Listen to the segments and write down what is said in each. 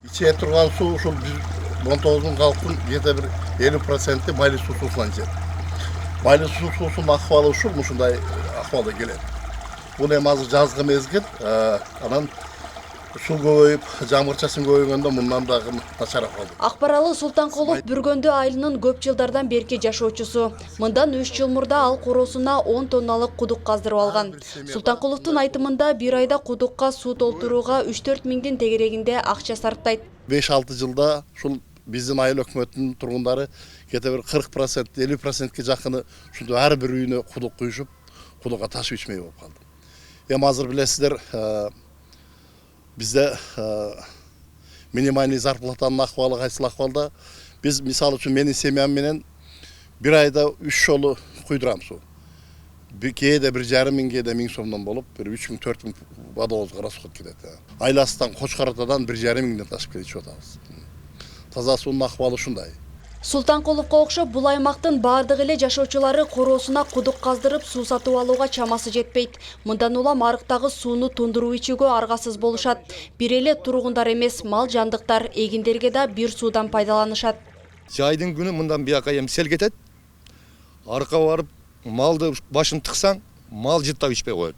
İçe turgan su ушул 19 халктын где-то бир 50% майлы суусунан ичет. Майлы суусунун акыбалы ушундай акыбалда келет. Бул эми азыр жазгы мезгил, анан суу көбөйүп, жамгырчасын көбөйгөндө мындан дагы начарап калды. Акбаралы Султанкулов Бүргөндү айылынын көп жылдардан берки жашоочусу. Мындан 3 жыл мурда ал короосуна 10 тонналык кудук каздырып алган. Султанкуловдун айтымында бир айда кудукка суу толтурууга 3-4 миңдин тегерегинде акча сарптайт. 5-6 жылда ушул биздин айыл өкмөтүнүн тургундары кете бир 40%, 50%ке жакыны ушундай ар бир үйүнө кудук куюшуп, кудукка таш ичмей болуп калды. Эми азыр билесиздер, bizde minimальный зарплатанын акыбалы кайсыл акыбалда. Биз мисалы үчүн менин семьям менен бир айда 3 жолу куйдурам суу. Кээде 1,5 миң, кээде 1000 сомдон болуп, бир 3 миң, 4 миң водовозго расход кетет. Айласынан Кочкаратадан 1,5 миңден ташып кетип атабыз. Таза суунун акыбалы ушундай. Султанкуловго окшоп бул аймактын бардык эле жашоочулары короосуна кудук каздырып суу сатып алууга чамасы жетпейт. Мындан улам арыктагы сууну тундуруп ичүүгө аргасыз болушат. Бир эле тургундар эмес, мал жандыктар, эгиндерге да бир суудан пайдаланышат. Жайдын күнү мындан бияка эми сел кетет. Аркага барып малды башын тыксаң, мал жыттап ичпей коет.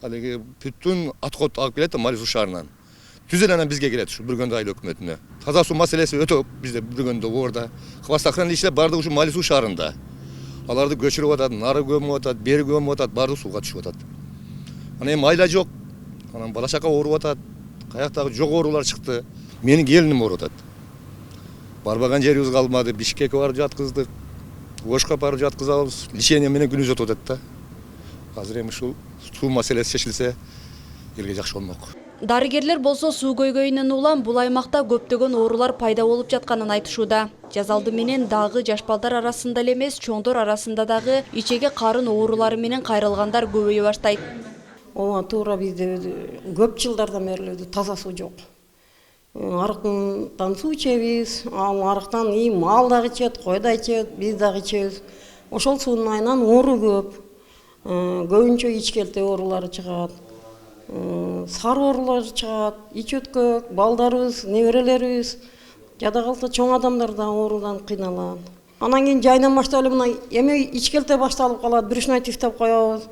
Ал эми бүтүн аткот алып келет Мали суу шаарынан. Түзел анан бизге келет ушу Бүргөндү айыл өкмөтүнө. Таза суу маселеси өтө бизде Бүргөндө Орда. Кыбастакыран ишler бардыгы ушу Мали суу шаарында. Аларды көчүрүп атат, нары көмүп атат, бери көмүп атат, бардыгы сууга түшүп атат. Анан эми айла жок. Анан бала чака ооруп атат. Каяктагы жок оорулар чыкты. Менин келиним ооруп атат. Барбаган жерибиз калмады. Бишкекке барып жаткыздык. Ошко барып жаткызабыз. Лечение менен күнүбүз өтүп атат да. Азыр эми ушул суу маселеси чечилсе, элге жакшы болмок. Дарыгерлер болсо суу көйгөйүнөн улам бул аймакта көптөгөн оорулар пайда болуп жатканын айтышууда. Жазалды менен дагы жаш балдар арасында эле эмес, чоңдор арасында дагы ичеге карын оорулары менен кайрылгандар көбөйө баштайт. Ооба туура бизде көп жылдардан бери таза суу жок. Арыктан суу ичебиз, ал арыктан мал дагы ичет, кой да ичет, биз дагы ичебиз. Ошол суунун айынан оору көп. Көбүнчө ичкелте оорулары чыгат. Сар оорулар чыгат, ич өткөк, балдарыбыз, неберелерибиз, жада калса чоң адамдар да оорудан кыйналат. Анан кийин жайдан баштап эле мына эми ичкелте башталып калат, брюшной тиф деп коебуз.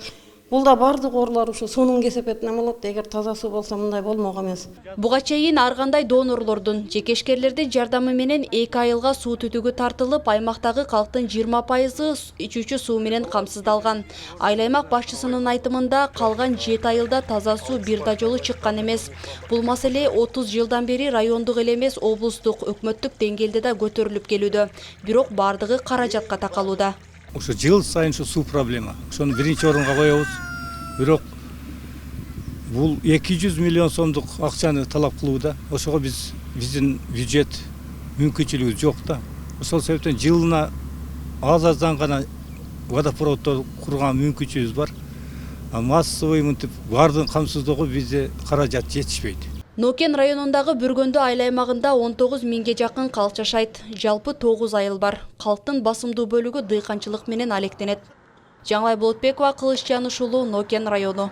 Бул да бардык оорулар ушу суунун кесепетинен болот. Эгер таза суу болсо мындай болмок эмес. Буга чейин ар кандай донорлордун, жекешкерлердин жардамы менен 2 айылга суу түтүгү тартылып, аймактагы калктын 20% ичүүчү суу менен камсыздалган. Айыл аймак башчысынын айтымында калган 7 айылда таза суу бир да жолу чыккан эмес. Бул маселе 30 жылдан бери райондук эле эмес, облустук, өкмөттүк деңгээлде да көтөрүлүп келүүдө. Бирок бардыгы каражатка такалууда. Ошо жыл сайын суу проблема. Ошону биринчи орунга коебуз. Бирок бул 200 миллион сомдук акчаны талап кылууда. Ошого биздин бюджет мүмкүнчүлүгү жок да. Ошол себептен жылына аздан гана водопроводдор курган мүмкүнчүлүгүбүз бар. Массовый мынтип бардыгын камсыздоого бизде каражат жетишпейт. Нокен районундагы Бүргөндү айыл аймагында 19 миңге жакын калк жашайт. Жалпы 9 айыл бар. Калктын басымдуу бөлүгү дыйканчылык менен алектенет. Жаңылай Болотбекова, Кылычжан ушулу, Нокен району.